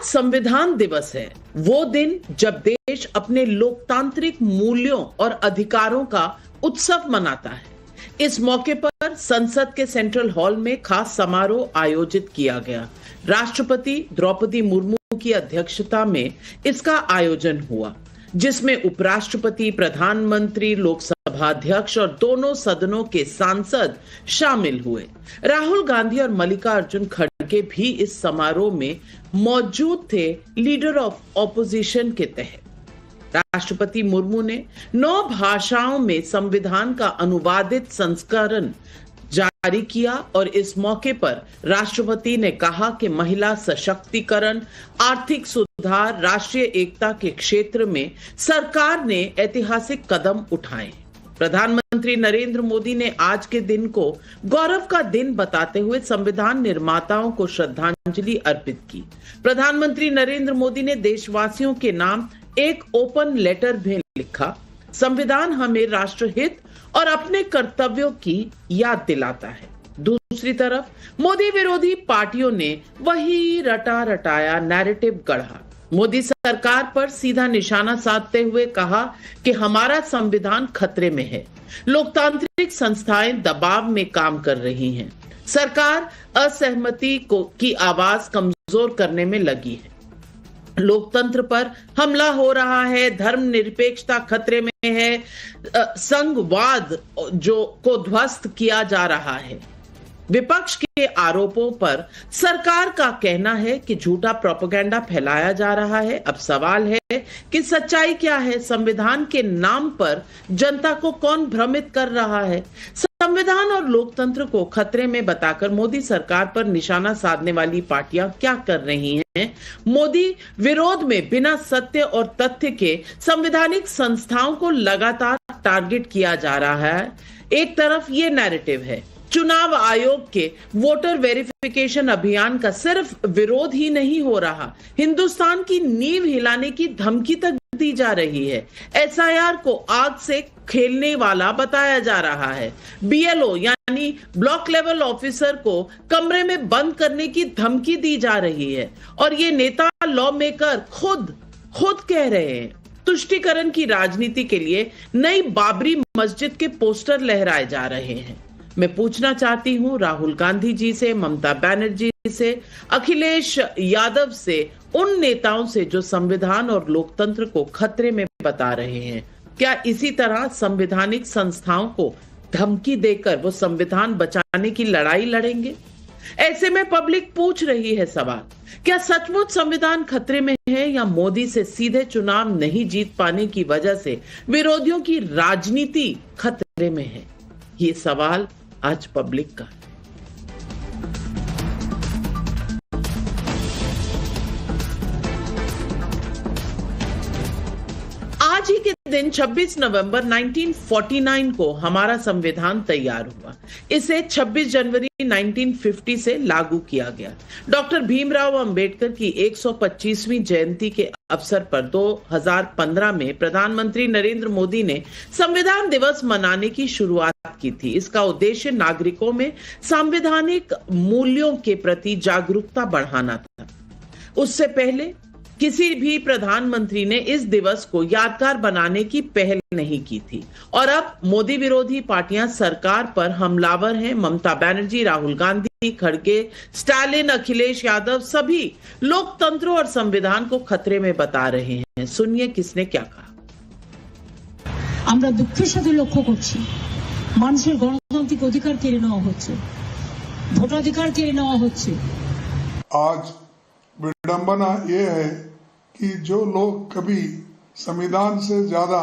संविधान दिवस है, वो दिन जब देश अपने लोकतांत्रिक मूल्यों और अधिकारों का उत्सव मनाता है। इस मौके पर संसद के सेंट्रल हॉल में खास समारोह आयोजित किया गया। राष्ट्रपति द्रौपदी मुर्मू की अध्यक्षता में इसका आयोजन हुआ, जिसमें उपराष्ट्रपति, प्रधानमंत्री, लोकसभा अध्यक्ष और दोनों सदनों के सांसद शामिल हुए। राहुल गांधी और मल्लिकार्जुन खड़गे भी इस समारोह में मौजूद थे। लीडर ऑफ ऑपोजिशन के तहत राष्ट्रपति मुर्मू ने 9 भाषाओं में संविधान का अनुवादित संस्करण जारी किया और इस मौके पर राष्ट्रपति ने कहा कि महिला सशक्तिकरण, आर्थिक सुधार, राष्ट्रीय एकता के क्षेत्र में सरकार ने ऐतिहासिक कदम उठाए। प्रधानमंत्री नरेंद्र मोदी ने आज के दिन को गौरव का दिन बताते हुए संविधान निर्माताओं को श्रद्धांजलि अर्पित की। प्रधानमंत्री नरेंद्र मोदी ने देशवासियों के नाम एक ओपन लेटर भी लिखा। संविधान हमें राष्ट्रहित और अपने कर्तव्यों की याद दिलाता है। दूसरी तरफ मोदी विरोधी पार्टियों ने वही रटा रटाया नैरेटिव गढ़ा। मोदी सरकार पर सीधा निशाना साधते हुए कहा कि हमारा संविधान खतरे में है, लोकतांत्रिक संस्थाएं दबाव में काम कर रही हैं, सरकार असहमति की आवाज कमजोर करने में लगी है, लोकतंत्र पर हमला हो रहा है, धर्मनिरपेक्षता खतरे में है, संघवाद को ध्वस्त किया जा रहा है। विपक्ष के आरोपों पर सरकार का कहना है कि झूठा प्रोपेगेंडा फैलाया जा रहा है। अब सवाल है कि सच्चाई क्या है? संविधान के नाम पर जनता को कौन भ्रमित कर रहा है? संविधान और लोकतंत्र को खतरे में बताकर मोदी सरकार पर निशाना साधने वाली पार्टियां क्या कर रही हैं? मोदी विरोध में बिना सत्य और तथ्य के संवैधानिक संस्थाओं को लगातार टारगेट किया जा रहा है। एक तरफ ये नैरेटिव है, चुनाव आयोग के वोटर वेरिफिकेशन अभियान का सिर्फ विरोध ही नहीं हो रहा, हिंदुस्तान की नींव हिलाने की धमकी तक दी जा रही है। एसआईआर को आग से खेलने वाला बताया जा रहा है। बीएलओ यानी ब्लॉक लेवल ऑफिसर को कमरे में बंद करने की धमकी दी जा रही है और ये नेता लॉ मेकर खुद कह रहे हैं। तुष्टीकरण की राजनीति के लिए नई बाबरी मस्जिद के पोस्टर लहराए जा रहे हैं। मैं पूछना चाहती हूं राहुल गांधी जी से, ममता बनर्जी से, अखिलेश यादव से, उन नेताओं से जो संविधान और लोकतंत्र को खतरे में बता रहे हैं, क्या इसी तरह संवैधानिक संस्थाओं को धमकी देकर वो संविधान बचाने की लड़ाई लड़ेंगे? ऐसे में पब्लिक पूछ रही है सवाल, क्या सचमुच संविधान खतरे में है या मोदी से सीधे चुनाव नहीं जीत पाने की वजह से विरोधियों की राजनीति खतरे में है? ये सवाल आज पब्लिक का। आज ही के दिन 26 नवंबर 1949 को हमारा संविधान तैयार हुआ। इसे 26 जनवरी 1950 से लागू किया गया। डॉक्टर भीमराव अंबेडकर की 125वीं जयंती के अवसर पर 2015 में प्रधानमंत्री नरेंद्र मोदी ने संविधान दिवस मनाने की शुरुआत की थी। इसका उद्देश्य नागरिकों में संवैधानिक मूल्यों के प्रति जागरूकता बढ़ाना था। उससे पहले किसी भी प्रधानमंत्री ने इस दिवस को यादगार बनाने की पहल नहीं की थी और अब मोदी विरोधी पार्टियां सरकार पर हमलावर हैं। ममता बनर्जी, राहुल गांधी, खड़गे, स्टालिन, अखिलेश यादव सभी लोकतंत्र और संविधान को खतरे में बता रहे हैं। सुनिए किसने क्या कहा। আমরা দুঃখের সাথে লক্ষ্য করছি মানুষের গণতান্ত্রিক অধিকার কেড়ে নেওয়া হচ্ছে, ভোটাধিকার কেড়ে নেওয়া হচ্ছে। आज विडंबना ये है कि जो लोग कभी संविधान से ज्यादा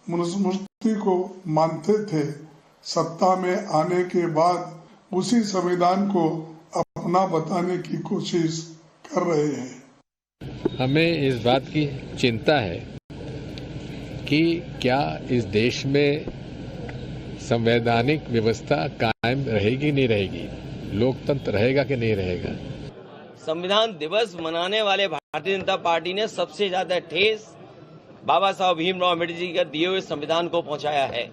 मनुस्मृति को मानते थे, सत्ता में आने के बाद उसी संविधान को अपना बताने की कोशिश कर रहे हैं। हमें इस बात की चिंता है कि क्या इस देश में संवैधानिक व्यवस्था कायम रहेगी नहीं रहेगी, लोकतंत्र रहेगा कि नहीं रहेगा। संविधान दिवस मनाने वाले भारतीय जनता पार्टी ने सबसे ज्यादा ठेस बाबा साहब भीमराव अम्बेडकर जी के दिए हुए संविधान को पहुंचाया है।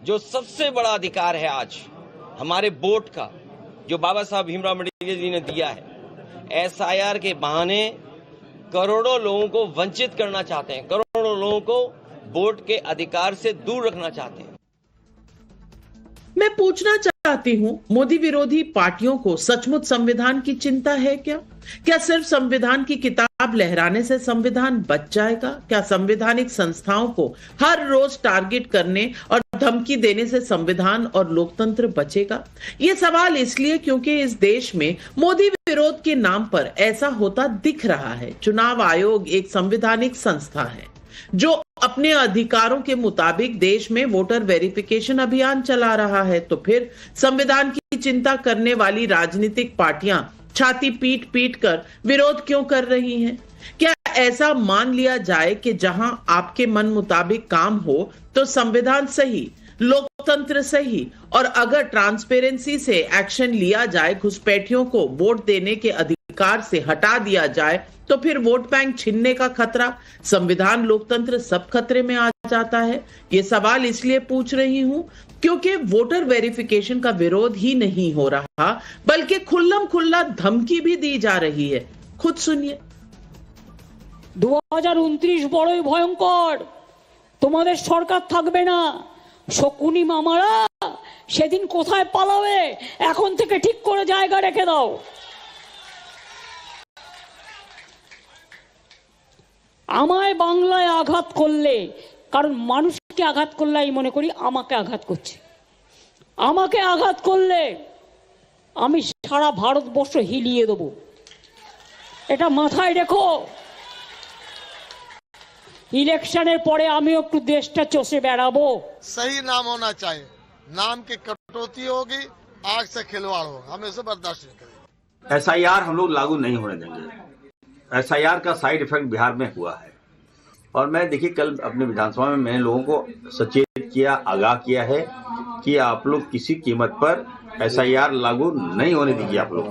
जो सबसे बड़ा अधिकार है आज हमारे वोट का, जो बाबा साहब भीमराव अम्बेडकर जी ने दिया है, एसआईआर के बहाने करोड़ों लोगों को वंचित करना चाहते हैं, करोड़ों लोगों को वोट के अधिकार से दूर रखना चाहते हैं। मैं पूछना चाहती हूं, मोदी विरोधी पार्टियों को सचमुच संविधान की चिंता है क्या? क्या सिर्फ संविधान की किताब लहराने से संविधान बच जाएगा? क्या संवैधानिक संस्थाओं को हर रोज टारगेट करने और धमकी देने से संविधान और लोकतंत्र बचेगा? ये सवाल इसलिए क्योंकि इस देश में मोदी विरोध के नाम पर ऐसा होता दिख रहा है। चुनाव आयोग एक संवैधानिक संस्था है जो अपने अधिकारों के मुताबिक देश में वोटर वेरिफिकेशन अभियान चला रहा है। तो फिर संविधान की चिंता करने वाली राजनीतिक पार्टियां छाती पीट पीट कर विरोध क्यों कर रही हैं? क्या ऐसा मान लिया जाए कि जहां आपके मन मुताबिक काम हो तो संविधान सही, लोकतंत्र सही, और अगर ट्रांसपेरेंसी से एक्शन लिया जाए, घुसपैठियों को वोट देने के अधिकार से हटा दिया जाए, तो फिर वोट बैंक छीनने का खतरा, संविधान, लोकतंत्र सब खतरे में आ जाता है? ये सवाल इसलिए पूछ रही हूं क्योंकि वोटर वेरिफिकेशन का विरोध ही नहीं हो रहा, बल्कि खुल्लम खुल्ला धमकी भी दी जा रही है। खुद सुनिए। 2029 বড়ই ভয়ঙ্কর, তোমাদের সরকার থাকবে না, শকুনি মামারা সেদিন কোথায় পালাবে এখন থেকে ঠিক করে জায়গা রেখে দাও। আমায় বাংলায় আঘাত করলে, কারণ মানুষকে আঘাত করলে আমি মনে করি আমাকে আঘাত করছে, আমাকে আঘাত করলে আমি সারা ভারতবর্ষ হিলিয়ে দেব, এটা মাথায় রেখো। ইলেকশনের পরে আমি একটু দেশটা চষে বেড়াবো। सही नाम होना चाहिए, नाम की कटौती होगी, आग से खिलवाड़ होगा, हम इसे बर्दाश्त नहीं करेंगे। एसआईआर हम लोग लागू नहीं होने देंगे। एसआईआर का साइड इफेक्ट बिहार में हुआ है और मैं देखिए कल अपने विधानसभा में मैंने लोगों को सचेत किया, आगाह किया है कि आप लोग किसी कीमत पर एसआईआर लागू नहीं होने दीजिए। आप लोग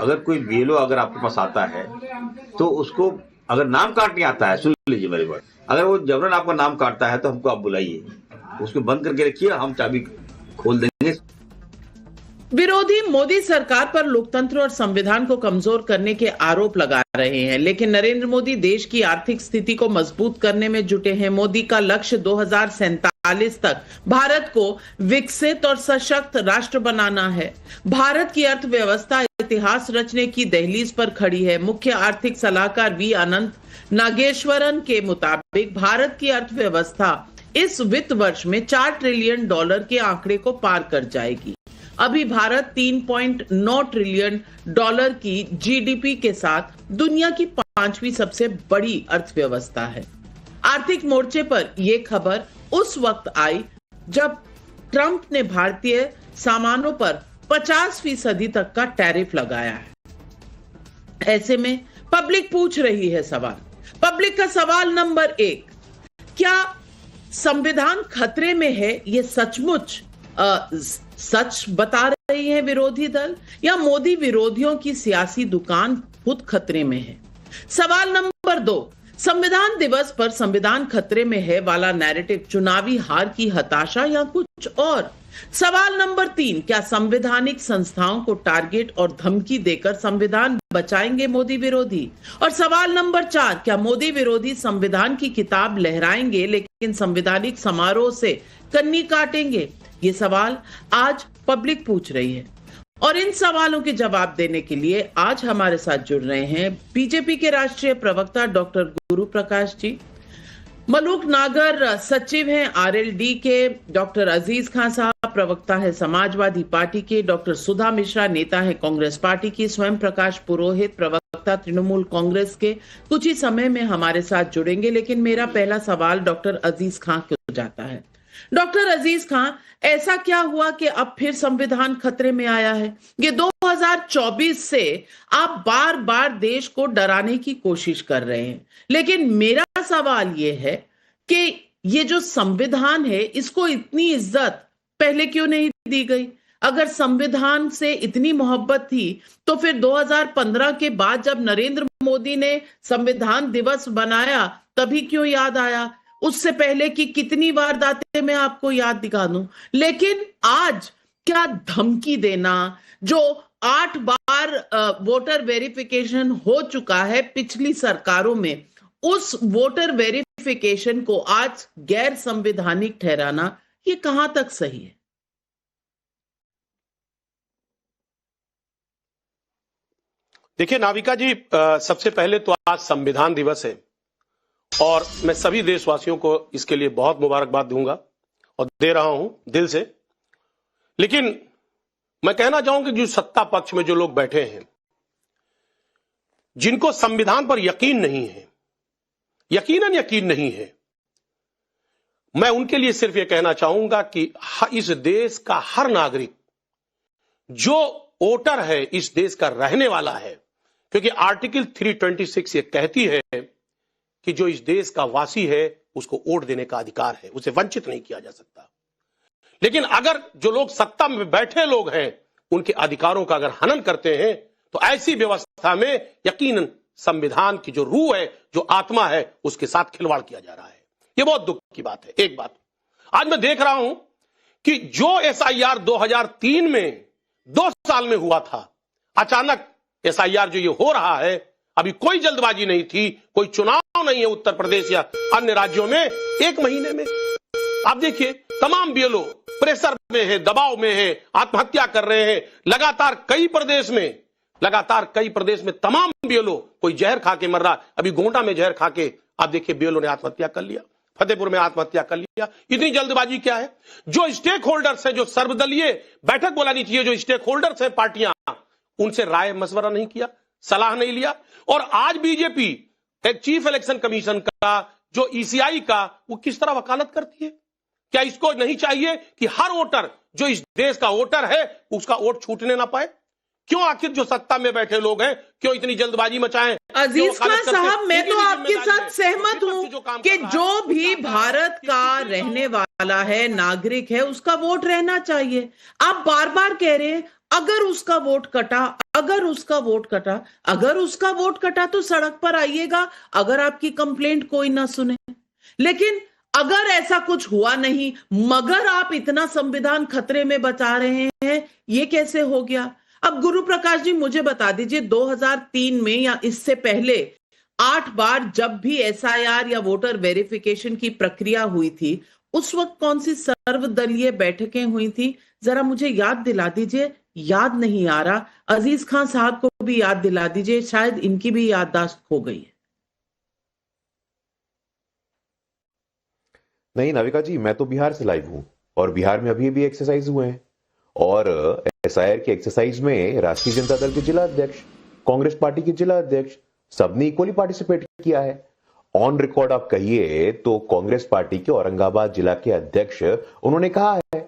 अगर कोई बीएलओ अगर आपके पास आता है तो उसको अगर नाम काटने आता है, सुन लीजिए मेरी बात, अगर वो जबरन आपका नाम काटता है तो हमको आप बुलाइए, उसको बंद करके रखिए, हम चाबी खोल देंगे। विरोधी मोदी सरकार पर लोकतंत्र और संविधान को कमजोर करने के आरोप लगा रहे हैं, लेकिन नरेंद्र मोदी देश की आर्थिक स्थिति को मजबूत करने में जुटे हैं। मोदी का लक्ष्य 2047 तक भारत को विकसित और सशक्त राष्ट्र बनाना है। भारत की अर्थव्यवस्था इतिहास रचने की दहलीज पर खड़ी है। मुख्य आर्थिक सलाहकार वी अनंत नागेश्वरन के मुताबिक भारत की अर्थव्यवस्था इस वित्त वर्ष में $4 ट्रिलियन के आंकड़े को पार कर जाएगी। अभी भारत $3.9 ट्रिलियन की जीडीपी के साथ दुनिया की 5वीं सबसे बड़ी अर्थव्यवस्था है। आर्थिक मोर्चे पर यह खबर उस वक्त आई जब ट्रंप ने भारतीय सामानों पर 50% तक का टैरिफ लगाया है। ऐसे में पब्लिक पूछ रही है सवाल। पब्लिक का सवाल नंबर 1, क्या संविधान खतरे में है? ये सचमुच सच बता रही है विरोधी दल, या मोदी विरोधियों की सियासी दुकान खुद खतरे में है? सवाल नंबर 2, संविधान दिवस पर संविधान खतरे में है वाला नैरेटिव चुनावी हार की हताशा या कुछ और? सवाल नंबर 3, क्या संवैधानिक संस्थाओं को टारगेट और धमकी देकर संविधान बचाएंगे मोदी विरोधी? और सवाल नंबर 4, क्या मोदी विरोधी संविधान की किताब लहराएंगे लेकिन संवैधानिक समारोह से कन्नी काटेंगे? ये सवाल आज पब्लिक पूछ रही है और इन सवालों के जवाब देने के लिए आज हमारे साथ जुड़ रहे हैं बीजेपी के राष्ट्रीय प्रवक्ता डॉक्टर गुरु प्रकाश जी, मलूक नागर सचिव हैं आरएलडी के डॉक्टर अजीज खान साहब, प्रवक्ता है समाजवादी पार्टी के डॉक्टर सुधा मिश्रा, नेता है कांग्रेस पार्टी की स्वयं प्रकाश पुरोहित, प्रवक्ता तृणमूल कांग्रेस के, कुछ ही समय में हमारे साथ जुड़ेंगे। लेकिन मेरा पहला सवाल डॉक्टर अजीज खान को जाता है। डॉक्टर अजीज खान, ऐसा क्या हुआ कि अब फिर संविधान खतरे में आया है? ये 2024 से आप बार बार देश को डराने की कोशिश कर रहे हैं, लेकिन मेरा सवाल ये है कि ये जो संविधान है इसको इतनी इज्जत पहले क्यों नहीं दी गई? अगर संविधान से इतनी मोहब्बत थी तो फिर 2015 के बाद जब नरेंद्र मोदी ने संविधान दिवस बनाया तभी क्यों याद आया? उससे पहले की कितनी वारदातें मैं आपको याद दिखा दूं। लेकिन आज क्या धमकी देना, जो 8 बार बार वोटर वेरिफिकेशन हो चुका है पिछली सरकारों में, उस वोटर वेरिफिकेशन को आज गैर संवैधानिक ठहराना, ये कहां तक सही है? देखिए नाविका जी, सबसे पहले तो आज संविधान दिवस है और मैं सभी देशवासियों को इसके लिए बहुत मुबारकबाद दूंगा और दे रहा हूं दिल से। लेकिन मैं कहना चाहूंगा कि जो सत्ता पक्ष में जो लोग बैठे हैं, जिनको संविधान पर यकीन नहीं है, यकीनन यकीन नहीं है, मैं उनके लिए सिर्फ यह कहना चाहूंगा कि इस देश का हर नागरिक जो वोटर है, इस देश का रहने वाला है, क्योंकि आर्टिकल 326 ये कहती है कि जो इस देश का वासी है उसको वोट देने का अधिकार है, उसे वंचित नहीं किया जा सकता। लेकिन अगर जो लोग सत्ता में बैठे लोग हैं उनके अधिकारों का अगर हनन करते हैं तो ऐसी व्यवस्था में यकीनन संविधान की जो रूह है, जो आत्मा है, उसके साथ खिलवाड़ किया जा रहा है। यह बहुत दुख की बात है। एक बात आज मैं देख रहा हूं कि जो SIR 2003 में 2 साल में हुआ था, अचानक SIR जो ये हो रहा है, अभी कोई जल्दबाजी नहीं थी, कोई चुनाव नहीं है उत्तर प्रदेश या अन्य राज्यों में, 1 महीने में आप देखिए तमाम BLO प्रेशर में है, दबाव में है, आत्महत्या कर रहे हैं। लगातार कई प्रदेश में तमाम BLO कोई जहर खा के मर रहा। अभी गोंडा में जहर खा के आप देखिए BLO ने आत्महत्या कर लिया, फतेहपुर में आत्महत्या कर लिया। इतनी जल्दबाजी क्या है? जो स्टेक होल्डर्स है, जो सर्वदलीय बैठक बुलानी चाहिए, जो स्टेक होल्डर्स है पार्टियां, उनसे राय मशवरा नहीं किया, सलाह नहीं लिया। और आज बीजेपी एक चीफ इलेक्शन कमीशन का, जो ECI का, वो किस तरह वकालत करती है? क्या इसको नहीं चाहिए कि हर वोटर जो इस देश का वोटर है उसका वोट छूटने ना पाए? क्यों आखिर जो सत्ता में बैठे लोग हैं क्यों इतनी जल्दबाजी मचाएं? अजीज खान साहब, मैं तो आपके साथ सहमत हूं कि जो भी भारत का रहने वाला है, नागरिक है, उसका वोट रहना चाहिए। आप बार बार कह रहे हैं अगर उसका वोट कटा, अगर उसका वोट कटा, अगर उसका वोट कटा तो सड़क पर आइएगा अगर आपकी कंप्लेंट कोई ना सुने। लेकिन अगर ऐसा कुछ हुआ नहीं मगर आप इतना संविधान खतरे में बचा रहे हैं, ये कैसे हो गया? अब गुरु प्रकाश जी मुझे बता दीजिए, 2003 में या इससे पहले 8 बार जब भी SIR या वोटर वेरिफिकेशन की प्रक्रिया हुई थी, उस वक्त कौन सी सर्वदलीय बैठकें हुई थी? जरा मुझे याद दिला दीजिए, याद नहीं आ रहा। अजीज खान साहब को भी याद दिला दीजिए, शायद इनकी भी याददाश्त खो गई है। नहीं नाविका जी, मैं तो बिहार से लाइव हूं और बिहार में अभी भी एक्सरसाइज हुए हैं और SIR के एक्सरसाइज में राष्ट्रीय जनता दल के जिला अध्यक्ष, कांग्रेस पार्टी के जिला अध्यक्ष, सबने इक्वली पार्टिसिपेट किया है। ऑन रिकॉर्ड आप कहिए तो कांग्रेस पार्टी के औरंगाबाद जिला के अध्यक्ष, उन्होंने कहा है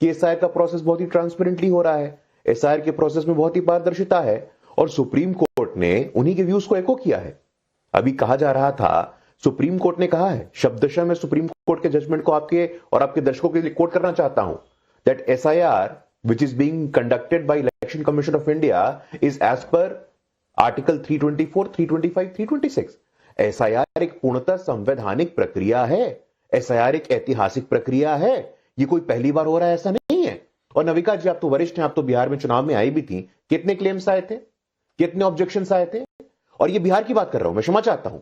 कि SIR का प्रोसेस बहुत ही ट्रांसपेरेंटली हो रहा है, SIR के प्रोसेस में बहुत ही पारदर्शिता है और सुप्रीम कोर्ट ने उन्हीं के व्यूज को एको किया है। अभी कहा जा रहा था, सुप्रीम कोर्ट ने कहा है, शब्दशः मैं सुप्रीम कोर्ट के जजमेंट को आपके और आपके दर्शकों के लिए कोट करना चाहता हूं, that SIR which is being conducted by Election Commission of India is as per Article 324, 325, 326. SIR एक पूर्णतः संवैधानिक प्रक्रिया है, SIR एक ऐतिहासिक प्रक्रिया है, ये कोई पहली बार हो रहा है ऐसा नहीं है। और नविका जी, आप तो वरिष्ठ हैं, आप तो बिहार में चुनाव में आई भी थी, कितने क्लेम्स आए थे, कितने ऑब्जेक्शंस आए थे? और ये बिहार की बात कर रहा हूं, मैं क्षमा चाहता हूं।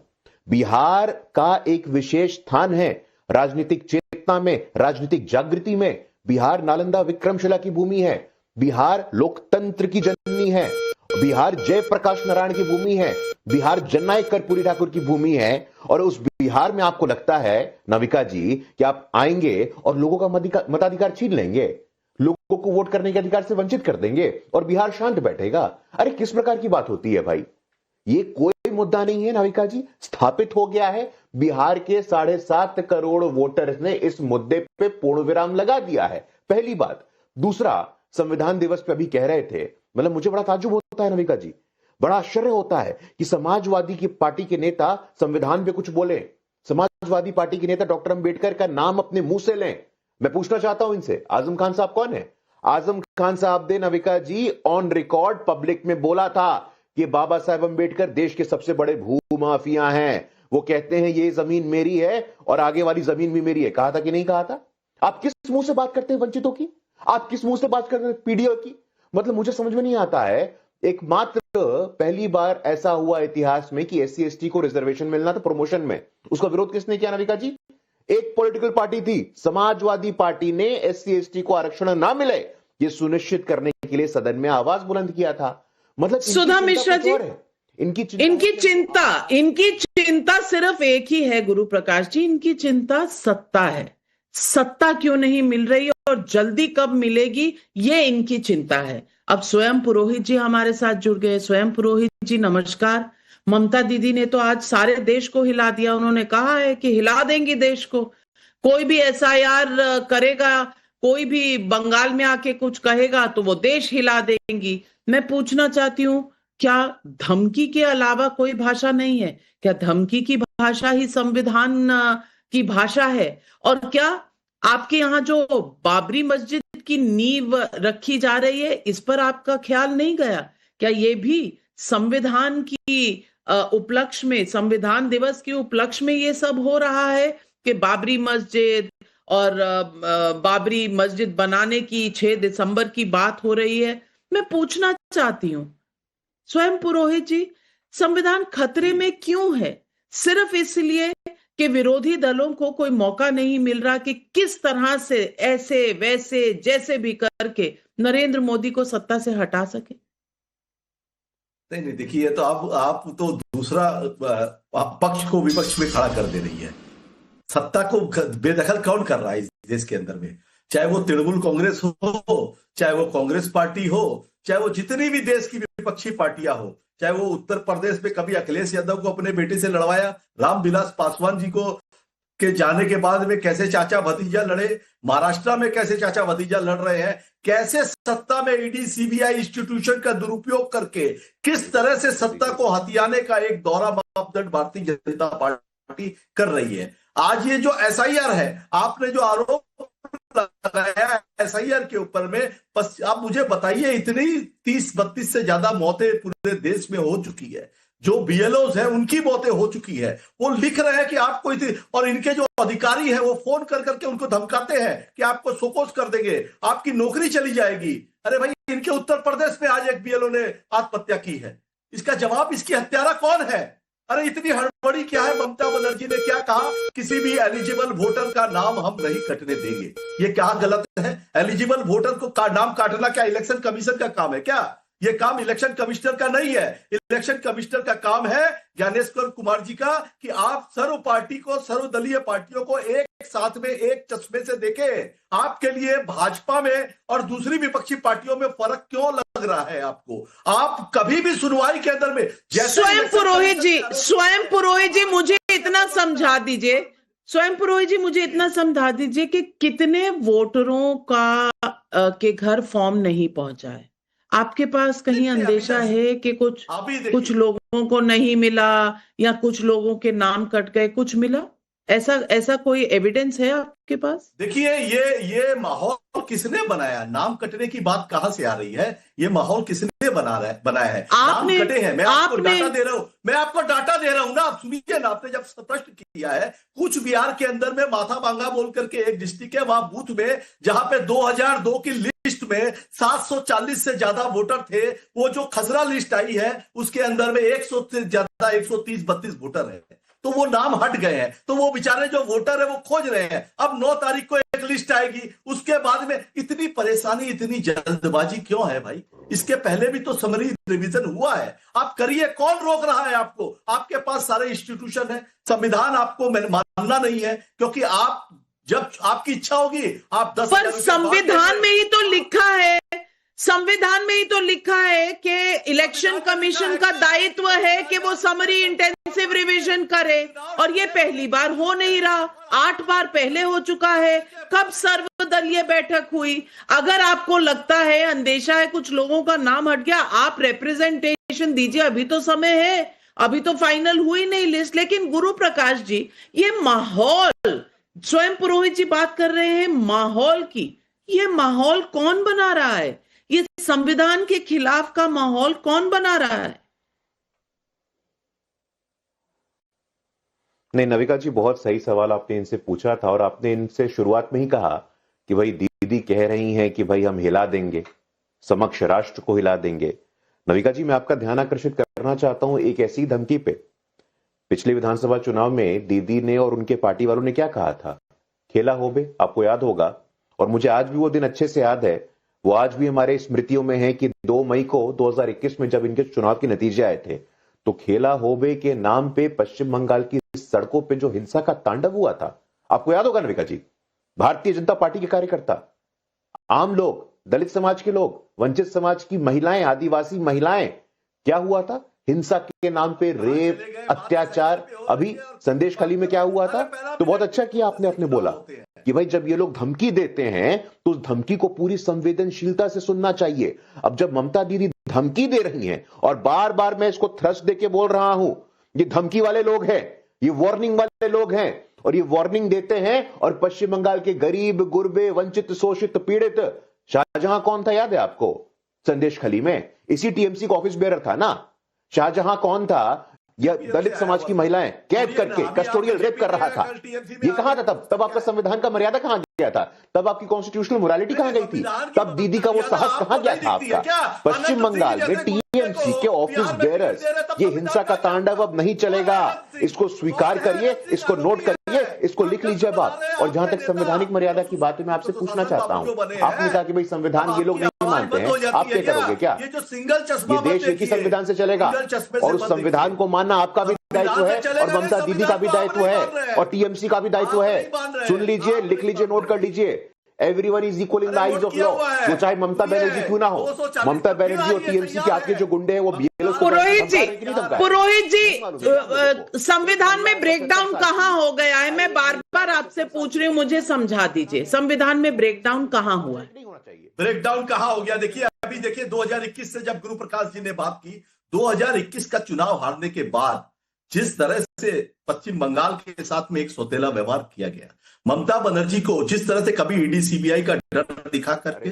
बिहार का एक विशेष स्थान है राजनीतिक चेतना में, राजनीतिक जागृति में। बिहार नालंदा विक्रमशिला की भूमि है, बिहार लोकतंत्र की जननी है, बिहार जयप्रकाश नारायण की भूमि है, बिहार जननायक कर्पूरी ठाकुर की भूमि है। और उस बिहार में आपको लगता है नविका जी कि आप आएंगे और लोगों का मताधिकार छीन लेंगे, लोगों को वोट करने के अधिकार से वंचित कर देंगे और बिहार शांत बैठेगा? अरे किस प्रकार की बात होती है भाई? ये कोई मुद्दा नहीं है नविका जी, स्थापित हो गया है। बिहार के 7.5 करोड़ वोटर्स ने इस मुद्दे पे पूर्ण विराम लगा दिया है, पहली बात। दूसरा, संविधान दिवस पे अभी कह रहे थे, मतलब मुझे बड़ा ताज्जुब होता है नविका जी, बड़ा आश्चर्य होता है कि समाजवादी की पार्टी के नेता संविधान पे कुछ बोले, समाजवादी पार्टी के नेता डॉक्टर अंबेडकर का नाम अपने मुंह से लें। मैं पूछना चाहता हूं इनसे, आजम खान साहब कौन है? आजम खान साहब ने नविका जी ऑन रिकॉर्ड पब्लिक में बोला था कि बाबा साहेब अंबेडकर देश के सबसे बड़े भूमाफिया हैं, वो कहते हैं ये जमीन मेरी है और आगे वाली जमीन भी मेरी है। कहा था कि नहीं कहा था? आप किस मुंह से बात करते हैं वंचितों की? आप किस मुंह से बात करते हैं पीडीओ की? मतलब मुझे समझ में नहीं आता है, एकमात्र पहली बार ऐसा हुआ इतिहास में कि SC ST को रिजर्वेशन मिलना था प्रमोशन में। उसका विरोध किसने किया नविका जी? एक पॉलिटिकल पार्टी थी, समाजवादी पार्टी ने SC ST को आरक्षण ना मिले ये सुनिश्चित करने के लिए सदन में आवाज बुलंद किया था। मतलब सुधा मिश्रा जी, इनकी चिंता सिर्फ एक ही है गुरु प्रकाश जी, इनकी चिंता सत्ता है। सत्ता क्यों नहीं मिल रही और जल्दी कब मिलेगी, ये इनकी चिंता है। अब स्वयं पुरोहित जी हमारे साथ जुड़ गए। स्वयं पुरोहित जी नमस्कार। ममता दीदी ने तो आज सारे देश को हिला दिया। उन्होंने कहा है कि हिला देंगी देश को, कोई भी SIR करेगा, कोई भी बंगाल में आके कुछ कहेगा तो वो देश हिला देंगी। मैं पूछना चाहती हूं, क्या धमकी के अलावा कोई भाषा नहीं है? क्या धमकी की भाषा ही संविधान की भाषा है? और क्या आपके यहाँ जो बाबरी मस्जिद की नींव रखी जा रही है, इस पर आपका ख्याल नहीं गया? क्या ये भी संविधान की उपलक्ष्य में, संविधान दिवस के उपलक्ष्य में ये सब हो रहा है कि बाबरी मस्जिद और बाबरी मस्जिद बनाने की 6 दिसंबर की बात हो रही है? मैं पूछना चाहती हूं स्वयं पुरोहित जी, संविधान खतरे में क्यों है? सिर्फ इसलिए कि विरोधी दलों को कोई मौका नहीं मिल रहा कि किस तरह से ऐसे वैसे जैसे भी करके नरेंद्र मोदी को सत्ता से हटा सके? नहीं, देखिए, तो आप तो दूसरा पक्ष को विपक्ष में खड़ा कर दे रही है। सत्ता को बेदखल कौन कर रहा है इस देश के अंदर में? चाहे वो तृणमूल कांग्रेस हो, चाहे वो कांग्रेस पार्टी हो, चाहे वो जितनी भी देश की विपक्षी पार्टियां हो, चाहे वो उत्तर प्रदेश में कभी अखिलेश यादव को अपने बेटे से लड़वाया, रामविलास पासवान जी को के जाने के बाद में कैसे चाचा भतीजा लड़े, महाराष्ट्र में कैसे चाचा भतीजा लड़ रहे हैं, कैसे सत्ता में ईडी सीबीआई इंस्टीट्यूशन का दुरुपयोग करके किस तरह से सत्ता को हथियाने का एक दौरा मापदंड भारतीय जनता पार्टी कर रही है। आज ये जो SIR है, आपने जो आरोप लगाया SIR के ऊपर में, बस आप मुझे बताइए, इतनी 30-32 से ज्यादा मौतें पूरे देश में हो चुकी है। जो BLOs हैं उनकी मौतें हो चुकी है। वो लिख रहे हैं कि आपको इतनी, और इनके जो अधिकारी हैं वो फोन कर करके उनको धमकाते हैं कि आपको शोकॉज कर देंगे, आपकी नौकरी चली जाएगी। अरे भाई, इनके उत्तर प्रदेश में आज एक BLO ने आत्महत्या की है। इसका जवाब, इसकी हत्यारा कौन है? अरे इतनी हड़बड़ी क्या है? ममता बनर्जी ने क्या कहा? किसी भी एलिजिबल वोटर का नाम हम नहीं कटने देंगे। ये क्या गलत है? एलिजिबल वोटर को नाम काटना क्या इलेक्शन कमीशन का काम है क्या? ये काम इलेक्शन कमिश्नर का नहीं है। इलेक्शन कमिश्नर का काम है ज्ञानेश्वर कुमार जी का कि आप सर्व पार्टी को, सर्वदलीय पार्टियों को एक साथ में एक चश्मे से देखें। आपके लिए भाजपा में और दूसरी विपक्षी पार्टियों में फर्क क्यों लग रहा है आपको? आप कभी भी सुनवाई के अंदर में स्वयं पुरोहित जी मुझे इतना समझा दीजिए, स्वयं पुरोहित जी मुझे इतना समझा दीजिए कि कितने वोटरों का के घर फॉर्म नहीं पहुंचा है? आपके पास कहीं अंदेशा है कि कुछ लोगों को नहीं मिला या कुछ लोगों के नाम कट गए, कुछ मिला? ऐसा कोई एविडेंस है आपके पास? देखिए, ये माहौल किसने बनाया? नाम कटने की बात कहां से आ रही है? ये माहौल किसने बनाया है? नाम कटे हैं। मैं आपको डाटा दे रहा हूं ना, आप सुनिए ना। आपने जब स्पष्ट किया है, कुछ बिहार के अंदर में माथा मांगा बोल करके एक डिस्ट्रिक्ट है, वहां बूथ में जहां पे 2002 की लिस्ट में 740 से ज्यादा वोटर थे, वो जो खसरा लिस्ट आई है उसके अंदर में 100 से ज्यादा 130-32 वोटर है, तो वो नाम हट गए हैं। तो वो बेचारे जो वोटर है वो खोज रहे हैं। अब 9 तारीख को एक लिस्ट आएगी, उसके बाद में इतनी परेशानी, इतनी जल्दबाजी क्यों है भाई? इसके पहले भी तो समरी रिवीजन हुआ है। आप करिए, कौन रोक रहा है आपको? आपके पास सारे इंस्टीट्यूशन है। संविधान आपको मानना नहीं है, क्योंकि आप जब आपकी इच्छा होगी आप 10 पर संविधान में ही तो लिखा है, संविधान में ही तो लिखा है कि इलेक्शन कमीशन का दायित्व है कि वो समरी इंटेंसिव रिवीजन करे, और ये पहली बार हो नहीं रहा। 8 बार पहले हो चुका है। कब सर्वदलीय बैठक हुई? अगर आपको लगता है, अंदेशा है कुछ लोगों का नाम हट गया, आप रिप्रेजेंटेशन दीजिए। अभी तो समय है, अभी तो फाइनल हुई नहीं लिस्ट। लेकिन गुरु प्रकाश जी, ये माहौल, स्वयं पुरोहित जी बात कर रहे हैं माहौल की, ये माहौल कौन बना रहा है? ये संविधान के खिलाफ का माहौल कौन बना रहा है? नहीं, नविका जी, बहुत सही सवाल आपने इनसे पूछा था, और आपने इनसे शुरुआत में ही कहा कि भाई दीदी कह रही हैं कि भाई हम हिला देंगे, समक्ष राष्ट्र को हिला देंगे। नविका जी, मैं आपका ध्यान आकर्षित करना चाहता हूं एक ऐसी धमकी पे। पिछले विधानसभा चुनाव में दीदी ने और उनके पार्टी वालों ने क्या कहा था? खेला होबे, आपको याद होगा, और मुझे आज भी वो दिन अच्छे से याद है। वो आज भी हमारे स्मृतियों में है कि 2 मई को 2021 में जब इनके चुनाव के नतीजे आए थे, तो खेला होबे के नाम पे पश्चिम बंगाल की सड़कों पे जो हिंसा का तांडव हुआ था, आपको याद होगा नविका जी। भारतीय जनता पार्टी के कार्यकर्ता, आम लोग, दलित समाज के लोग, वंचित समाज की महिलाएं, आदिवासी महिलाएं, क्या हुआ था? हिंसा के नाम पे रेप, अत्याचार। अभी संदेश खाली में क्या हुआ था? तो बहुत अच्छा किया आपने बोला कि भाई जब ये लोग धमकी देते हैं तो उस धमकी को पूरी संवेदनशीलता से सुनना चाहिए। अब जब ममता दीदी धमकी दे रही हैं, और बार बार मैं इसको थ्रस्ट देके बोल रहा हूं, ये धमकी वाले लोग हैं, ये वार्निंग वाले लोग हैं, और ये वार्निंग देते हैं। और पश्चिम बंगाल के गरीब, गुरबे, वंचित, शोषित, पीड़ित, शाहजहां कौन था याद है आपको? संदेश खली में इसी टीएमसी का ऑफिस बेरर था ना। शाहजहां कौन था? यह दलित समाज की महिलाएं कैद करके कस्टोडियल रेप कर रहा था। ये कहां था तब आपका संविधान का मर्यादा कहां गया था? तब आपकी कॉन्स्टिट्यूशनल मोरालिटी कहां गई थी? तब दीदी का वो साहस कहां गया था आपका? पश्चिम बंगाल में टीएमसी के ऑफिस बेरर्स, ये हिंसा का तांडव अब नहीं चलेगा। इसको स्वीकार करिए, इसको नोट करिए, इसको लिख लीजिए बात। और जहां तक संवैधानिक मर्यादा की बात है, मैं आपसे पूछना चाहता हूं, आपने कहा कि भाई संविधान ये लोग नहीं मानते हैं, आप क्या करोगे? क्या ये देश एक ही संविधान से चलेगा? और उस संविधान को मानना आपका भी दायित्व है, और ममता दीदी का भी दायित्व है, और टीएमसी का भी दायित्व है। सुन लीजिए, लिख लीजिए, नोट कर लीजिए। Everyone is equal in the eyes of law. वो चाहे ममता बनर्जी क्यों ना हो। ममता बनर्जी और टीएमसी के आपके जो गुंडे हैं वो पुरोहित जी, संविधान में ब्रेकडाउन कहाँ हो गया है? मैं बार बार आपसे पूछ रही हूँ, मुझे समझा दीजिए, संविधान में ब्रेकडाउन कहाँ हुआ है? ब्रेकडाउन कहाँ हो गया? देखिए, अभी देखिए 2021 से जब गुरु प्रकाश जी ने बात की, 2021 का चुनाव हारने के बाद जिस तरह से पश्चिम बंगाल के साथ में एक सौतेला व्यवहार किया गया, ममता बनर्जी को जिस तरह से कभी ईडी सीबीआई का डर दिखा करके,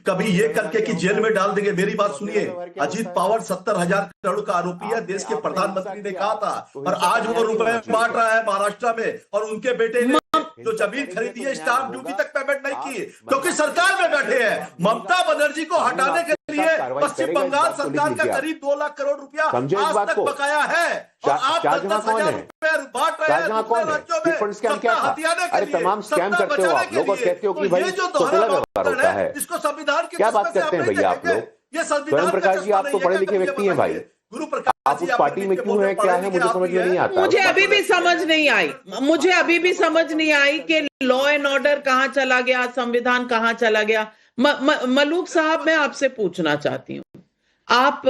कभी ये करके कि जेल में डाल देंगे। मेरी बात सुनिए, अजीत पवार 70,000 करोड़ का आरोपी है, देश के प्रधानमंत्री ने कहा था, और आज वो रुपए बांट रहा है महाराष्ट्र में, और उनके बेटे ने जो जमीन खरीदी है स्टाम्प ड्यूटी तक पेमेंट नहीं की, क्योंकि सरकार में बैठे हैं। ममता बनर्जी को हटाने के लिए पश्चिम बंगाल सरकार का करीब 2 लाख करोड़ रुपया आज तक बकाया है, और आज 10,000 रुपए बांट रहे हैं राज्यों में। अरे तमाम स्कैम करते हो आप लोग, और कहते हो कि भाई सौतेला व्यवहार होता है। इसको संविधान के क्या बात करते हैं भैया आप लोग? स्वयं प्रकाश जी, आप तो पढ़े लिखे व्यक्ति हैं भाई, आप उस पार्टी में क्यों है, क्या है, मुझे समझ में नहीं आता। मुझे अभी भी समझ नहीं आई कि लॉ एंड ऑर्डर कहां चला गया, संविधान कहां चला गया। मलूक साहब, मैं आपसे पूछना चाहती हूँ, आप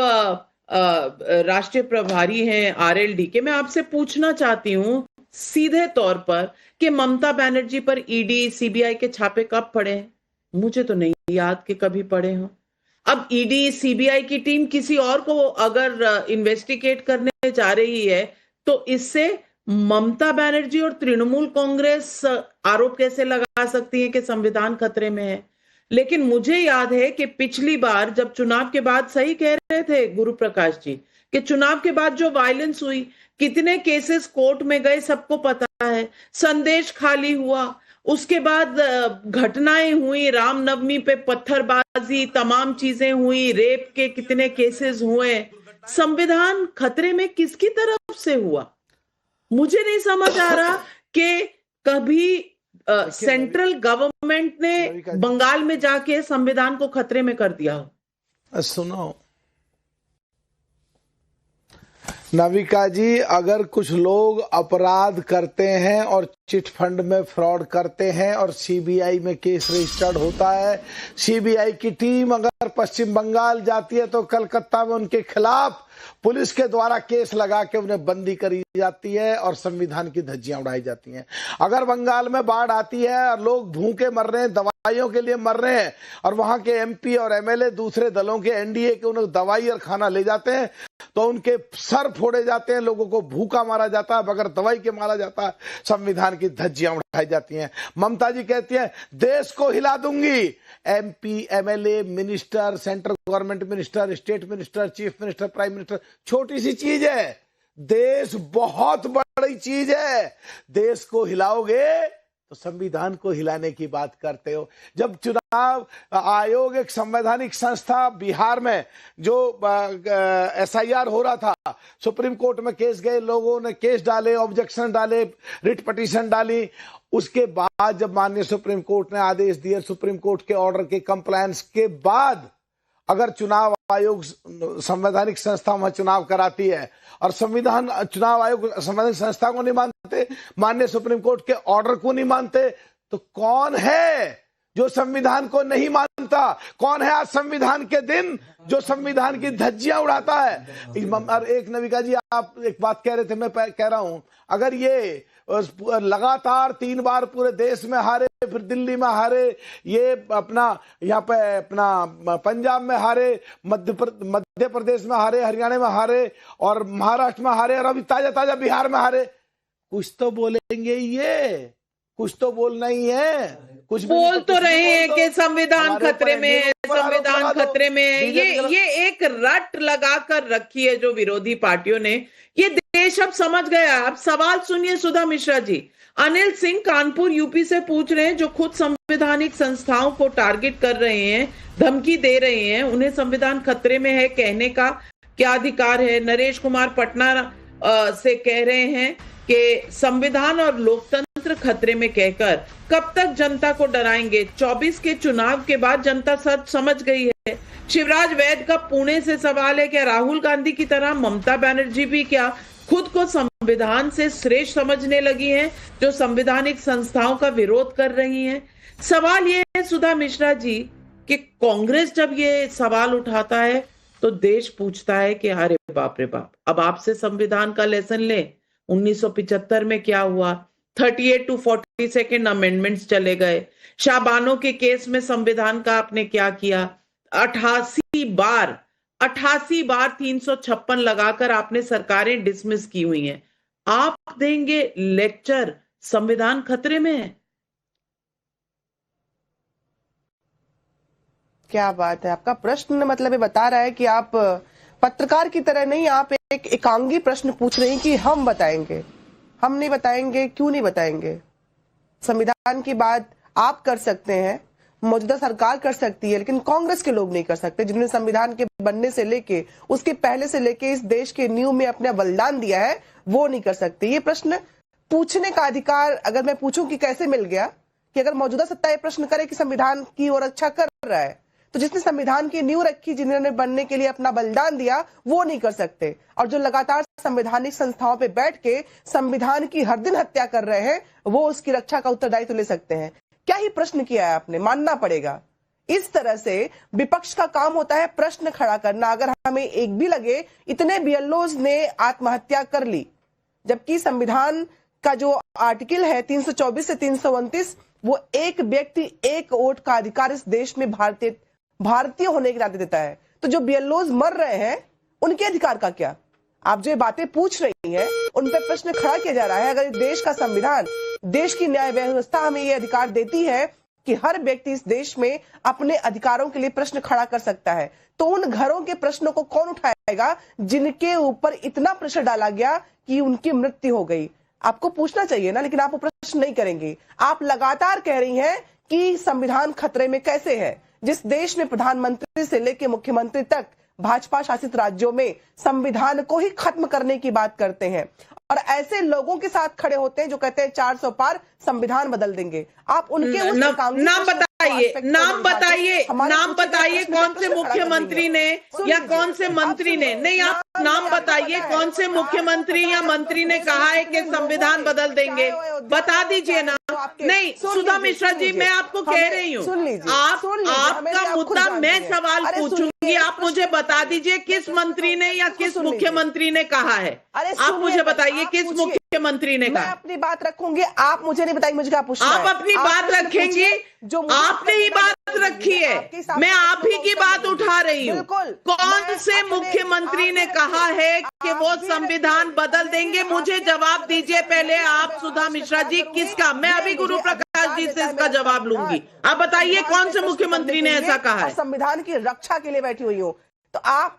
राष्ट्रीय प्रभारी हैं आरएलडी के, मैं आपसे पूछना चाहती हूँ सीधे तौर पर कि ममता बनर्जी पर ईडी सीबीआई के छापे कब पड़े हैं? मुझे तो नहीं याद कि कभी पड़े हों। अब ईडी सीबीआई की टीम किसी और को अगर इन्वेस्टिगेट करने जा रही है, तो इससे ममता बनर्जी और तृणमूल कांग्रेस आरोप कैसे लगा सकती है कि संविधान खतरे में है? लेकिन मुझे याद है कि पिछली बार जब चुनाव के बाद, सही कह रहे थे गुरु प्रकाश जी, कि चुनाव के बाद जो वायलेंस हुई, कितने केसेस कोर्ट में गए सबको पता है, संदेश खाली हुआ, उसके बाद घटनाएं हुई, रामनवमी पे पत्थरबाजी, तमाम चीजें हुई, रेप के कितने केसेस हुए। संविधान खतरे में किसकी तरफ से हुआ? मुझे नहीं समझ आ रहा कि कभी सेंट्रल गवर्नमेंट ने बंगाल में जाके संविधान को खतरे में कर दिया हो। सुनो नविका जी, अगर कुछ लोग अपराध करते हैं और चिट फंड में फ्रॉड करते हैं और सीबीआई में केस रजिस्टर्ड होता है, सीबीआई की टीम अगर पश्चिम बंगाल जाती है तो कलकत्ता में उनके खिलाफ पुलिस के द्वारा केस लगा के उन्हें बंदी करी जाती है और संविधान की धज्जियां उड़ाई जाती हैं। अगर बंगाल में बाढ़ आती है और लोग भूखे मर रहे हैं, दवाइयों के लिए मर रहे हैं, और वहां के एमपी और एमएलए दूसरे दलों के एनडीए के उन्हें दवाई और खाना ले जाते हैं, तो उनके सर फोड़े जाते हैं, लोगों को भूखा मारा जाता है, बगैर दवाई के मारा जाता है, संविधान की धज्जियां उड़ाई जाती हैं। ममता जी कहती हैं देश को हिला दूंगी। MP, MLA, minister, central government minister, state minister, chief minister, prime minister छोटी सी चीज है, देश बहुत बड़ी चीज है। देश को हिलाओगे तो संविधान को हिलाने की बात करते हो। जब चुनाव आयोग एक संवैधानिक संस्था बिहार में जो SIR हो रहा था, सुप्रीम कोर्ट में केस गए, लोगों ने केस डाले, ऑब्जेक्शन डाले, रिट पिटीशन डाली, उसके बाद जब माननीय सुप्रीम कोर्ट ने आदेश दिए, सुप्रीम कोर्ट के ऑर्डर के कंप्लायंस के बाद अगर चुनाव आयोग संवैधानिक संस्था में चुनाव कराती है और चुनाव आयोग संवैधानिक संस्था को नहीं मानते, माननीय सुप्रीम कोर्ट के ऑर्डर को नहीं मानते, तो कौन है जो संविधान को नहीं मानता? कौन है आज संविधान के दिन जो संविधान की धज्जियां उड़ाता है? और एक नविका जी, आप एक बात कह रहे थे, मैं कह रहा हूं, अगर ये लगातार 3 बार पूरे देश में हारे, फिर दिल्ली में हारे, ये अपना यहाँ पे अपना पंजाब में हारे, मध्य प्रदेश में हारे, हरियाणा में हारे और महाराष्ट्र में हारे और अभी ताजा ताजा बिहार में हारे, कुछ तो बोलेंगे, ये कुछ तो बोलना ही है। कुछ बोल तो रहे हैं कि संविधान खतरे में है, संविधान खतरे में है। ये एक रट लगा कर रखी है जो विरोधी पार्टियों ने। ये देश अब समझ गया। अब सवाल सुनिए सुधा मिश्रा जी। अनिल सिंह कानपुर यूपी से पूछ रहे हैं, जो खुद संवैधानिक संस्थाओं को टारगेट कर रहे हैं, धमकी दे रहे हैं, उन्हें संविधान खतरे में है कहने का क्या अधिकार है? नरेश कुमार पटना से कह रहे हैं कि संविधान और लोकतंत्र खतरे में कहकर कब तक जनता को डराएंगे? 24 के चुनाव के बाद जनता सच समझ गई है। शिवराज वैद का पुणे से सवाल है, क्या राहुल गांधी की तरह ममता बनर्जी भी क्या खुद को संविधान से श्रेष्ठ समझने लगी हैं, जो संवैधानिक संस्थाओं का विरोध कर रही हैं? सवाल यह है सुधा मिश्रा जी कि कांग्रेस जब ये सवाल उठाता है तो देश पूछता है कि अरे बाप रे बाप, अब आपसे संविधान का लेसन ले। 1975 में क्या हुआ? 38 to 42 अमेंडमेंट्स चले गए। शाबानो के केस में संविधान का आपने क्या किया? 88 बार 356 लगाकर आपने सरकारें डिसमिस की हुई हैं। आप देंगे लेक्चर संविधान खतरे में है? क्या बात है। आपका प्रश्न मतलब ये बता रहा है कि आप पत्रकार की तरह नहीं, आप एक एकांगी प्रश्न पूछ रहे हैं कि हम बताएंगे। हम नहीं बताएंगे, क्यों नहीं बताएंगे? संविधान की बात आप कर सकते हैं, मौजूदा सरकार कर सकती है, लेकिन कांग्रेस के लोग नहीं कर सकते, जिन्होंने संविधान के बनने से लेके उसके पहले से लेके इस देश के नींव में अपना बलिदान दिया है, वो नहीं कर सकते। ये प्रश्न पूछने का अधिकार अगर मैं पूछूं कि कैसे मिल गया, कि अगर मौजूदा सत्ता ये प्रश्न करे कि संविधान की ओर अच्छा कर रहा है, तो जिसने संविधान की नींव रखी, जिन्होंने बनने के लिए अपना बलिदान दिया, वो नहीं कर सकते। और जो लगातार संवैधानिक संस्थाओं पे बैठ के संविधान की हर दिन हत्या कर रहे हैं, वो उसकी रक्षा का उत्तरदायित्व ले सकते हैं। क्या ही प्रश्न किया है आपने, मानना पड़ेगा। इस तरह से विपक्ष का काम होता है प्रश्न खड़ा करना। अगर हमें एक भी लगे इतने BLOs ने आत्महत्या कर ली, जबकि संविधान का जो आर्टिकल है 324 से 329, वो एक व्यक्ति एक वोट का अधिकार इस देश में भारतीय होने के नाते देता है। तो जो BLOs मर रहे हैं, उनके अधिकार का क्या? आप जो बातें पूछ रही हैं, उन पर प्रश्न खड़ा किया जा रहा है। अगर देश का संविधान, देश की न्याय व्यवस्था हमें ये अधिकार देती है कि हर व्यक्ति इस देश में अपने अधिकारों के लिए प्रश्न खड़ा कर सकता है, तो उन घरों के प्रश्नों को कौन उठाएगा जिनके ऊपर इतना प्रेशर डाला गया कि उनकी मृत्यु हो गई? आपको पूछना चाहिए ना, लेकिन आप वो प्रश्न नहीं करेंगे। आप लगातार कह रही हैं कि संविधान खतरे में कैसे है, जिस देश में प्रधानमंत्री से लेकर मुख्यमंत्री तक भाजपा शासित राज्यों में संविधान को ही खत्म करने की बात करते हैं, और ऐसे लोगों के साथ खड़े होते हैं जो कहते हैं 400 पार संविधान बदल देंगे। आप उनके नाम बताइए कौन से मुख्यमंत्री ने या कौन से मंत्री ने, नहीं आप नाम बताइए कौन से मुख्यमंत्री या मंत्री ने कहा है कि संविधान बदल देंगे, बता दीजिए ना। नहीं सुधा मिश्रा जी, मैं आपको कह रही हूँ, आपका मुद्दा मैं सवाल पूछूंगी, आप मुझे बता दीजिए किस मंत्री ने या किस मुख्यमंत्री ने कहा है। आप मुझे बताइए किस मुख्यमंत्री ने कहा। मैं अपनी बात रखूंगी, आप मुझे नहीं बताइए मुझे क्या पूछना है। आप अपनी बात रखेंगे, जो आपने ही बात रखी है, मैं आप ही की बात उठा रही हूँ। कौन से मुख्यमंत्री ने कहा है कि वो संविधान बदल देंगे? मुझे जवाब दीजिए पहले आप सुधा मिश्रा जी, किसका? मैं अभी गुरु प्रकाश जी से इसका जवाब लूंगी। आप बताइए कौन से मुख्यमंत्री ने ऐसा कहा है? संविधान की रक्षा के लिए बैठी हुई हूँ, तो आप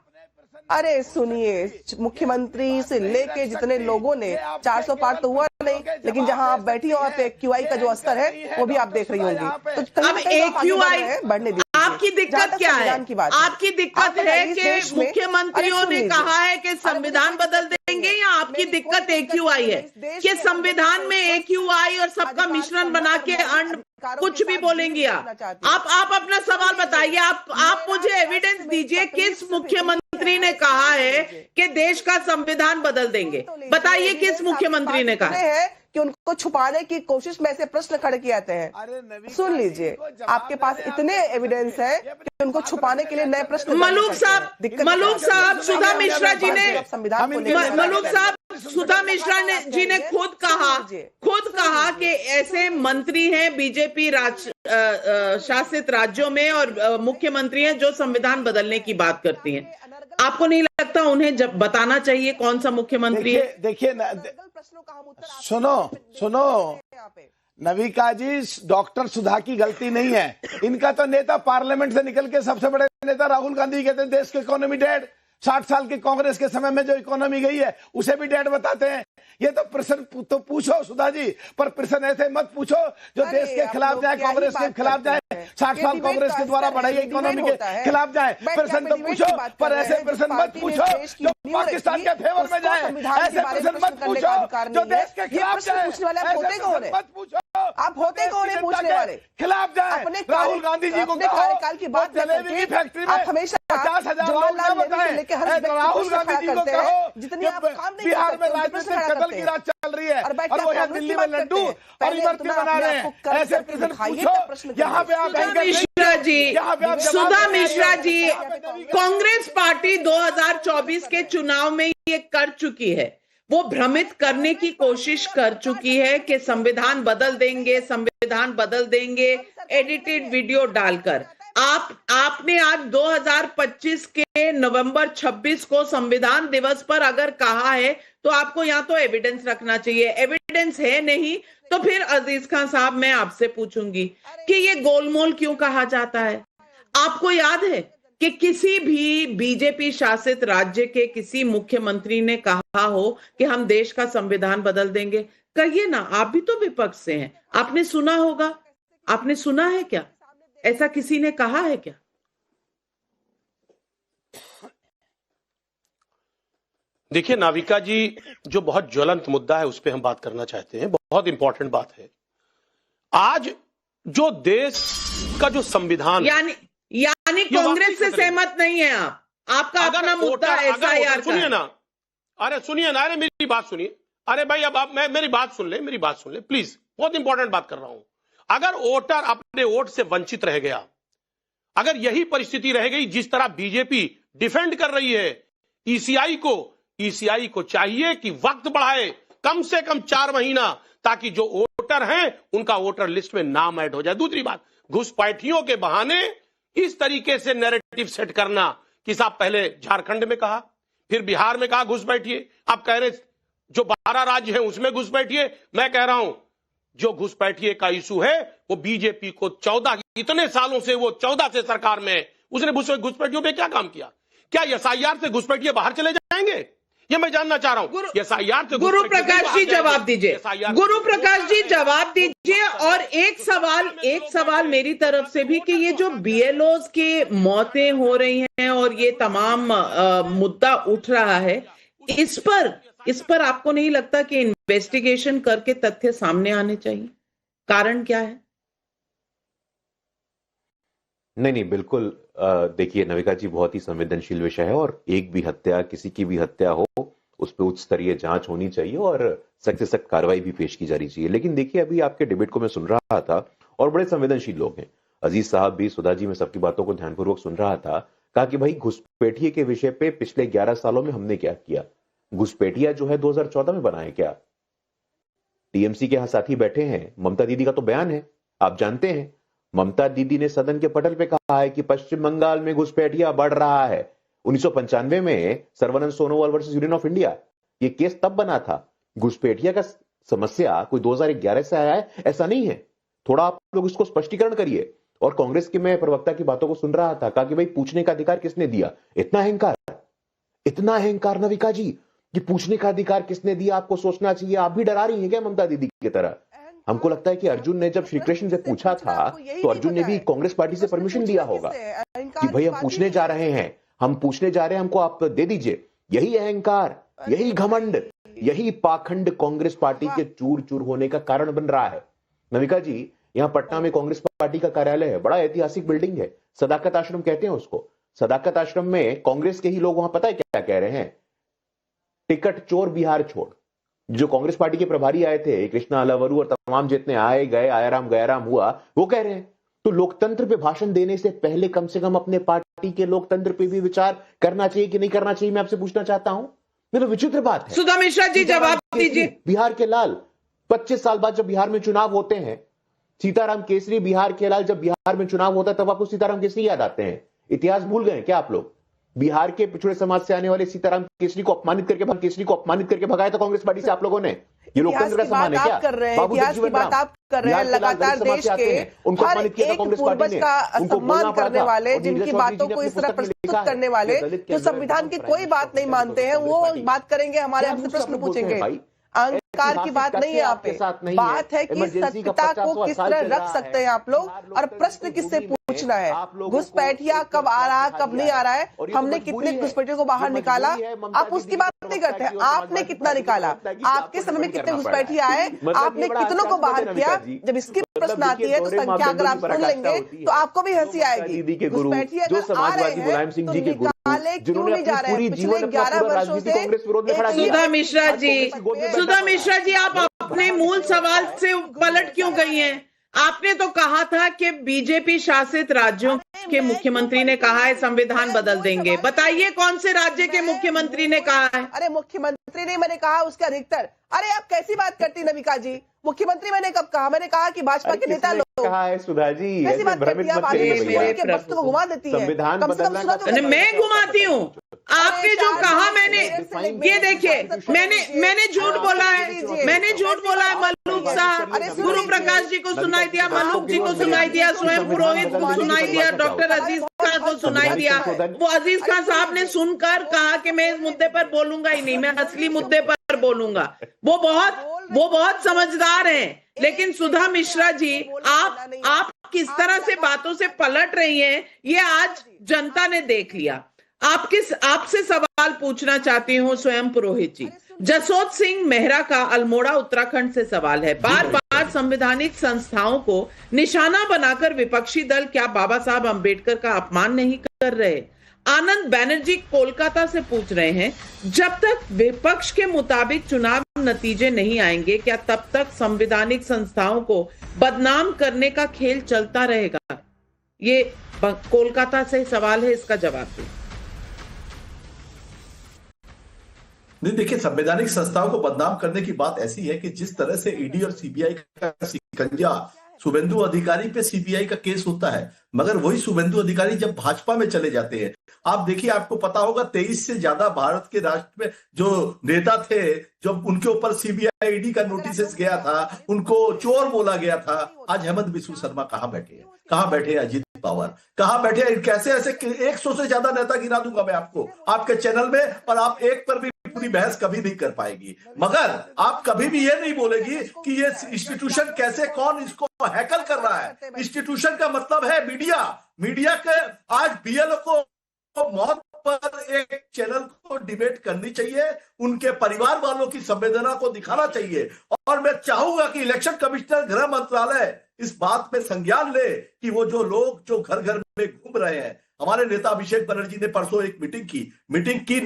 अरे सुनिए, मुख्यमंत्री से लेके जितने लोगों ने 400 पार तो हुआ नहीं, लेकिन जहां आप बैठी हो वहां पे QI का जो स्तर है वो भी आप देख रही होंगी। तो अब AQI बढ़ने दीजिए। आपकी दिक्कत क्या है? आपकी दिक्कत है कि मुख्यमंत्रियों ने कहा है कि संविधान बदल देंगे, या आपकी दिक्कत AQI है कि संविधान में AQI और सबका मिश्रण बना के कुछ भी बोलेंगी आप अपना सवाल बताइए। आप मुझे एविडेंस दीजिए, किस मुख्यमंत्री ने कहा है कि देश का संविधान बदल देंगे? बताइए किस मुख्यमंत्री ने कहा है कि उनको छुपाने की कोशिश में ऐसे प्रश्न खड़े किए जाते हैं। सुन लीजिए, आपके पास इतने एविडेंस है कि उनको छुपाने के लिए नए प्रश्न। मलूक साहब सुधा मिश्रा जी ने खुद कहा कि ऐसे मंत्री हैं बीजेपी शासित राज्यों में और मुख्यमंत्री हैं जो संविधान बदलने की बात करती हैं। आपको नहीं लगता उन्हें जब बताना चाहिए कौन सा मुख्यमंत्री है? देखिए सुनो नविका जी, डॉक्टर सुधा की गलती नहीं है। इनका तो नेता पार्लियामेंट से निकल के सबसे बड़े नेता राहुल गांधी कहते हैं देश की इकोनॉमी डेड। 60 साल की कांग्रेस के समय में जो इकोनॉमी गई है उसे भी डेड बताते हैं। ये तो प्रश्न तो पूछो सुधा जी, पर प्रश्न ऐसे मत पूछो जो देश के खिलाफ जाए, कांग्रेस के खिलाफ जाए, 60 साल कांग्रेस के द्वारा बढ़ाई इकोनॉमी के खिलाफ जाए। प्रश्न तो पूछो, पर ऐसे प्रश्न मत पूछो जो पाकिस्तान के फेवर में जाए। ऐसे प्रश्न मत पूछो जो देश के खिलाफ जाए। मत पूछो, आप होते कौन है पूछने वाले? खिलाफ जाए। अपने राहुल गांधी जी को कार्यकाल की बात जलेबी की फैक्ट्री में आप हमेशा 50,000 लोग ना बताएं। राहुल गांधी जी को कहो जितनी आप काम नहीं बिहार में राजनीतिक कत्ल की रात चल रही है और वो यहाँ दिल्ली में लड्डू और इमरती बना रहे हैं। ऐसे प्रश्न पूछो। यहाँ पे आप सुधा मिश्रा जी, कांग्रेस पार्टी 2024 के चुनाव में ये कर चुकी है। वो भ्रमित करने की कोशिश कर चुकी है कि संविधान बदल देंगे एडिटेड वीडियो डालकर। आपने आज 2025 के नवंबर 26 को संविधान दिवस पर अगर कहा है तो आपको यहाँ तो एविडेंस रखना चाहिए। एविडेंस है नहीं तो फिर अजीज खान साहब मैं आपसे पूछूंगी कि ये गोलमोल क्यों कहा जाता है? आपको याद है कि किसी भी बीजेपी शासित राज्य के किसी मुख्यमंत्री ने कहा हो कि हम देश का संविधान बदल देंगे? कहिए ना, आप भी तो विपक्ष से हैं, आपने सुना होगा। आपने सुना है क्या? ऐसा किसी ने कहा है क्या? देखिए नाविका जी, जो बहुत ज्वलंत मुद्दा है उस पर हम बात करना चाहते हैं। बहुत इंपॉर्टेंट बात है। आज जो देश का जो संविधान यानी कांग्रेस से सहमत नहीं है आप? आपका अपना मुद्दा SIR सुनिए ना, अरे मेरी बात सुनिए। अरे भाई अब आप मेरी बात सुन ले प्लीज, बहुत इंपॉर्टेंट बात कर रहा हूं। अगर वोटर अपने वोट से वंचित रह गया, अगर यही परिस्थिति रह गई जिस तरह बीजेपी डिफेंड कर रही है ECI को चाहिए कि वक्त बढ़ाए कम से कम 4 महीना, ताकि जो वोटर हैं उनका वोटर लिस्ट में नाम ऐड हो जाए। दूसरी बात, घुसपैठियों के बहाने इस तरीके से नैरेटिव सेट करना कि साहब पहले झारखंड में कहा, फिर बिहार में कहा घुसपैठिए, आप कह रहे जो 12 राज्य हैं उसमें घुसपैठिए। मैं कह रहा हूं जो घुसपैठिए का इशू है वो बीजेपी को 14 इतने सालों से वो 14 से सरकार में उसने घुसपैठियों पे क्या काम किया? क्या SIR से घुसपैठिए बाहर चले जाएंगे? ये मैं जानना चाह रहा हूं। SIR से गुरु प्रकाश जी जवाब दीजिए। गुरु प्रकाश जी जवाब दीजिए। और एक सवाल मेरी तरफ से भी कि ये जो BLOs की मौतें हो रही हैं और ये तमाम मुद्दा उठ रहा है, इस पर आपको नहीं लगता कि इन्वेस्टिगेशन करके तथ्य सामने आने चाहिए? कारण क्या है? नहीं बिल्कुल। देखिए नविका जी, बहुत ही संवेदनशील विषय है और एक भी हत्या, किसी की भी हत्या हो उस पर उच्च स्तरीय जांच होनी चाहिए और सख्त से सख्त कार्रवाई भी पेश की जानी चाहिए। लेकिन देखिए अभी आपके डिबेट को मैं सुन रहा था और बड़े संवेदनशील लोग हैं, अजीज साहब भी, सुधा जी, मैं सबकी बातों को ध्यानपूर्वक सुन रहा था। कहा कि भाई घुसपैठिए के विषय पे पिछले 11 सालों में हमने क्या किया? घुसपैठिया जो है 2014 में बना है क्या? टीएमसी के यहां साथी बैठे हैं, ममता दीदी का तो बयान है, आप जानते हैं। ममता दीदी ने सदन के पटल पे कहा है कि पश्चिम बंगाल में घुसपैठिया बढ़ रहा है। 1995 में Sarbananda Sonowal versus Union of India, ये केस तब बना था। घुसपैठिया का समस्या कोई 2011 से आया है ऐसा नहीं है। थोड़ा आप लोग इसको स्पष्टीकरण करिए। और कांग्रेस के मैं प्रवक्ता की बातों को सुन रहा था, कहा कि भाई पूछने का अधिकार किसने दिया? इतना अहंकार, इतना अहंकार नविका जी कि पूछने का अधिकार किसने दिया, आपको सोचना चाहिए। आप भी डरा रही हैं क्या ममता दीदी की तरह? हमको लगता है कि अर्जुन ने जब श्री कृष्ण से पूछा था तो अर्जुन ने भी कांग्रेस पार्टी से परमिशन लिया होगा कि भाई हम पूछने जा रहे हैं, हमको आप दे दीजिए। यही अहंकार, यही घमंड, यही पाखंड कांग्रेस पार्टी के चूर चूर होने का कारण बन रहा है। नविका जी, यहाँ पटना में कांग्रेस पार्टी का कार्यालय है, बड़ा ऐतिहासिक बिल्डिंग है, सदाकत आश्रम कहते हैं उसको। सदाकत आश्रम में कांग्रेस के ही लोग वहां पता है क्या कह रहे हैं? टिकट चोर बिहार छोड़। जो कांग्रेस पार्टी के प्रभारी आए थे, कृष्णा अलवरू और तमाम जितने आए गए, आयाराम गयाराम हुआ, वो कह रहे हैं तो लोकतंत्र पे भाषण देने से पहले कम से कम अपने पार्टी के लोकतंत्र पे भी विचार करना चाहिए कि नहीं करना चाहिए। मैं आपसे पूछना चाहता हूं, ये तो विचित्र बात है। सुधा मिश्रा जी जवाब दीजिए। बिहार के लाल 25 साल बाद जब बिहार में चुनाव होते हैं, सीताराम केसरी बिहार के लाल, जब बिहार में चुनाव होता है तब आपको सीताराम केसरी याद आते हैं। इतिहास भूल गए क्या आप लोग? बिहार के पिछड़े समाज से आने वाले सीताराम केसरी को अपमानित करके भगाया था कांग्रेस पार्टी से आप लोगों ने। ये लोकतंत्र का सम्मान है क्या? इतिहास की बात आप कर रहे हैं। लगातार देश के हर एक पूर्वज का सम्मान करने वाले, जिनकी बातों को इस तरह प्रस्तुत करने वाले, जो संविधान की कोई बात नहीं मानते हैं, वो बात करेंगे, हमारे आपसे प्रश्न पूछेंगे। अहंकार की बात नहीं है यहाँ पे, बात है कि सत्यता को किस तरह रख सकते हैं आप लोग, और प्रश्न किससे पूछना है। घुसपैठिया कब आ रहा, कब नहीं आ रहा है, हमने कितने घुसपैठियों को बाहर निकाला, आप उसकी बात नहीं करते हैं। आपने कितना निकाला, आपके समय में कितने घुसपैठिया आए, आपने कितनों को बाहर किया। जब इसकी प्रश्न आती है तो संख्या अगर आप सुन लेंगे तो आपको भी हंसी आएगी। घुसपैठिया अगर आ रहे हैं तो निकाले क्यों नहीं जा रहे हैं? पिछले 11 वर्षों से सुधा मिश्रा जी आप अपने मूल सवाल से पलट क्यों गई हैं? आपने तो कहा था कि बीजेपी शासित राज्यों के मुख्यमंत्री ने कहा है संविधान बदल देंगे। बताइए कौन से राज्य के मुख्यमंत्री ने कहा है? अरे मुख्यमंत्री नहीं, मैंने कहा उसके अधिकतर। अरे आप कैसी बात करती नविका जी? मुख्यमंत्री मैंने कब कहा? मैंने कहा कि भाजपा के नेता लोग कहा है। सुधा जी कैसी बात करती है आप? आगे वक्त को घुमा देती है। मैं घुमाती हूँ? आपने जो कहा, मैंने ये देखिए, मैंने झूठ बोला है, मलूक साहब, गुरु प्रकाश जी को सुनाई दिया, मलूक जी को सुनाई दिया, स्वयं पुरोहित को सुनाई दिया, डॉक्टर अजीज खान को सुनाई दिया। वो अजीज खान साहब ने सुनकर कहा कि मैं इस मुद्दे पर बोलूंगा ही नहीं, मैं असली मुद्दे पर बोलूंगा। वो बहुत समझदार हैं। लेकिन सुधा मिश्रा जी, आप किस तरह से बातों से पलट रही हैं, ये आज जनता ने देख लिया। आपसे सवाल पूछना चाहती हूँ स्वयं पुरोहित जी। जसोत सिंह मेहरा का अल्मोड़ा उत्तराखंड से सवाल है। बार बार संवैधानिक संस्थाओं को निशाना बनाकर विपक्षी दल क्या बाबा साहब अंबेडकर का अपमान नहीं कर रहे? आनंद बैनर्जी कोलकाता से पूछ रहे हैं, जब तक विपक्ष के मुताबिक चुनाव नतीजे नहीं आएंगे, क्या तब तक संवैधानिक संस्थाओं को बदनाम करने का खेल चलता रहेगा? ये कोलकाता से सवाल है, इसका जवाब दें। नहीं, देखिए, संवैधानिक संस्थाओं को बदनाम करने की बात ऐसी है कि जिस तरह से ईडी और सीबीआई का शिकंजा शुभेंदु अधिकारी पे सीबीआई का केस होता है, मगर वही शुभेंदु अधिकारी जब भाजपा में चले जाते हैं, आप देखिए, आपको पता होगा 23 से ज्यादा भारत के राष्ट्र में जो नेता थे, जब उनके ऊपर सीबीआई ईडी का नोटिस गया था, उनको चोर बोला गया था। आज हेमंत बिस्व शर्मा कहाँ बैठे हैं? कहाँ बैठे हैं अजीत पवार? कहाँ बैठे हैं? कैसे ऐसे 100 से ज्यादा नेता गिना दूंगा मैं आपको आपके चैनल में, और आप एक पर भी पूरी बहस कभी नहीं कर पाएगी। मगर आप कभी भी ये नहीं बोलेगी कि ये इंस्टीट्यूशन कैसे, कौन इसको हैकल कर रहा है। इंस्टीट्यूशन का मतलब है मीडिया के। आज बीएलओ को मौत पर एक चैनल को डिबेट करनी चाहिए, उनके परिवार वालों की संवेदना को दिखाना चाहिए। और मैं चाहूंगा कि इलेक्शन कमिश्नर, गृह मंत्रालय इस बात पे संज्ञान ले कि वो जो लोग जो घर घर में घूम रहे हैं, हमारे नेता अभिषेक बनर्जी ने परसों एक मीटिंग की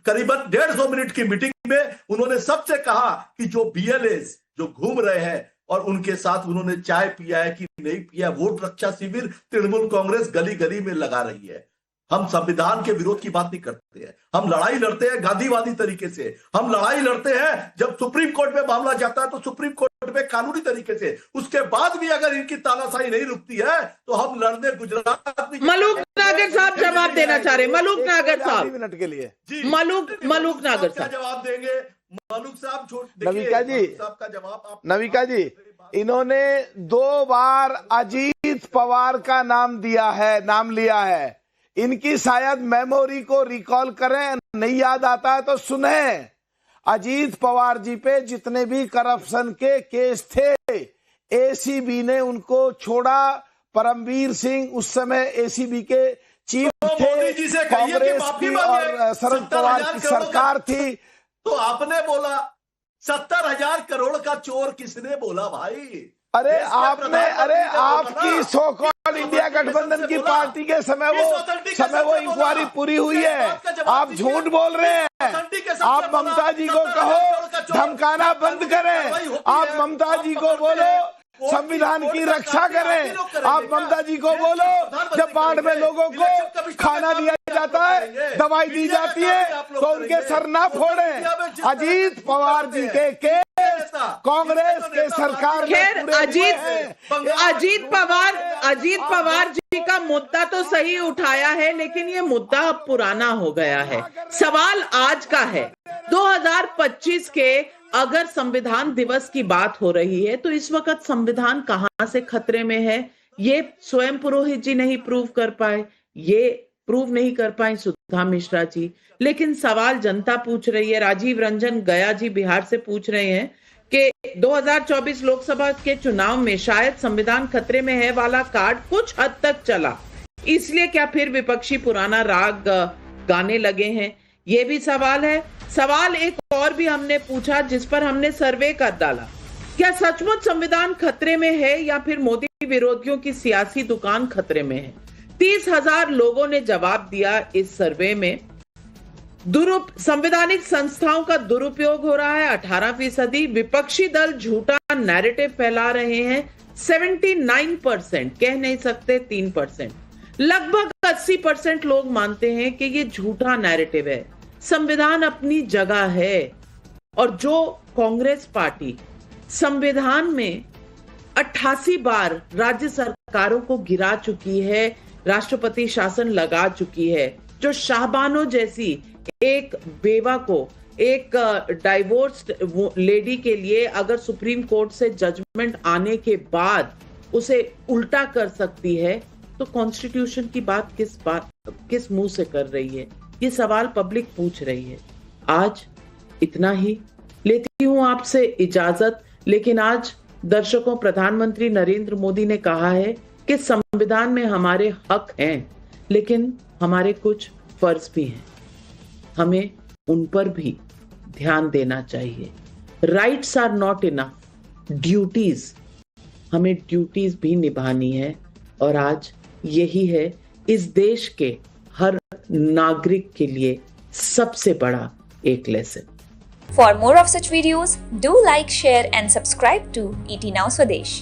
करीबन 150 मिनट की मीटिंग में उन्होंने सबसे कहा कि जो बीएलएस जो घूम रहे हैं और उनके साथ उन्होंने चाय पिया है कि नहीं पिया, वोट रक्षा शिविर तृणमूल कांग्रेस गली गली में लगा रही है। हम संविधान के विरोध की बात नहीं करते हैं, हम लड़ाई लड़ते हैं गांधीवादी तरीके से। हम लड़ाई लड़ते हैं जब सुप्रीम कोर्ट में मामला जाता है तो सुप्रीम कोर्ट में कानूनी तरीके से, उसके बाद भी अगर इनकी तानाशाही नहीं रुकती है तो हम लड़ने गुजरात में। मलूक नागर साहब जवाब देना चाह रहे, मलूक नागर साहब मिनट के लिए जी, मलूक नागर साहब जवाब देंगे। मलूक साहब नविका जी, का जवाब नविका जी, इन्होंने 2 बार अजीत पवार का नाम लिया है। इनकी शायद मेमोरी को रिकॉल करें, नहीं याद आता है तो सुने। अजीत पवार जी पे जितने भी करप्शन के केस थे, एसीबी ने उनको छोड़ा। परमवीर सिंह उस समय एसीबी के चीफ थे, कांग्रेस की और शरद पवार की सरकार थी। तो आपने बोला 70,000 करोड़ का चोर किसने बोला भाई? अरे आपने, अरे आपकी सो कॉल्ड इंडिया गठबंधन की पार्टी के समय वो इंक्वायरी पूरी हुई है। आप झूठ बोल रहे हैं। आप ममता जी को कहो धमकाना बंद करें। आप ममता जी को बोलो संविधान की रक्षा करें। आप ममता जी को बोलो जब बाढ़ में लोगों को खाना दिया जाता है, दवाई दी जाती है, तो उनके सर ना फोड़ें। अजीत पवार जी के केस कांग्रेस के सरकार खैर अजीत पवार जी का मुद्दा तो सही उठाया है, लेकिन ये मुद्दा अब पुराना हो गया है। सवाल आज का है 2025 के अगर संविधान दिवस की बात हो रही है तो इस वक्त संविधान कहां से खतरे में है, ये स्वयं पुरोहित जी नहीं प्रूव कर पाए, ये प्रूव नहीं कर पाए सुधा मिश्रा जी। लेकिन सवाल जनता पूछ रही है। राजीव रंजन गया जी बिहार से पूछ रहे हैं कि 2024 लोकसभा के चुनाव में शायद संविधान खतरे में है वाला कार्ड कुछ हद तक चला, इसलिए क्या फिर विपक्षी पुराना राग गाने लगे हैं? ये भी सवाल है। सवाल एक और भी हमने पूछा जिस पर हमने सर्वे कर डाला, क्या सचमुच संविधान खतरे में है या फिर मोदी विरोधियों की सियासी दुकान खतरे में है? 30,000 लोगों ने जवाब दिया इस सर्वे में। संवैधानिक संस्थाओं का दुरुपयोग हो रहा है 18%। विपक्षी दल झूठा नैरेटिव फैला रहे हैं 79%, कह नहीं सकते 3%। लगभग 80% लोग मानते हैं कि ये झूठा नैरेटिव है, संविधान अपनी जगह है। और जो कांग्रेस पार्टी संविधान में 88 बार राज्य सरकारों को गिरा चुकी है, राष्ट्रपति शासन लगा चुकी है, जो शाहबानो जैसी एक बेवा को, एक डाइवोर्स्ड लेडी के लिए अगर सुप्रीम कोर्ट से जजमेंट आने के बाद उसे उल्टा कर सकती है, तो कॉन्स्टिट्यूशन की बात किस मुंह से कर रही है? ये सवाल पब्लिक पूछ रही है। आज इतना ही, लेती हूं आपसे इजाजत। लेकिन आज दर्शकों, प्रधानमंत्री नरेंद्र मोदी ने कहा है कि संविधान में हमारे हक हैं, लेकिन हमारे कुछ फर्ज भी हैं, हमें उन पर भी ध्यान देना चाहिए। Rights are not enough, duties, हमें ड्यूटीज भी निभानी है। और आज यही है इस देश के हर नागरिक के लिए सबसे बड़ा एक lesson. For more of such videos, do like, share and subscribe to ET Now Swadesh.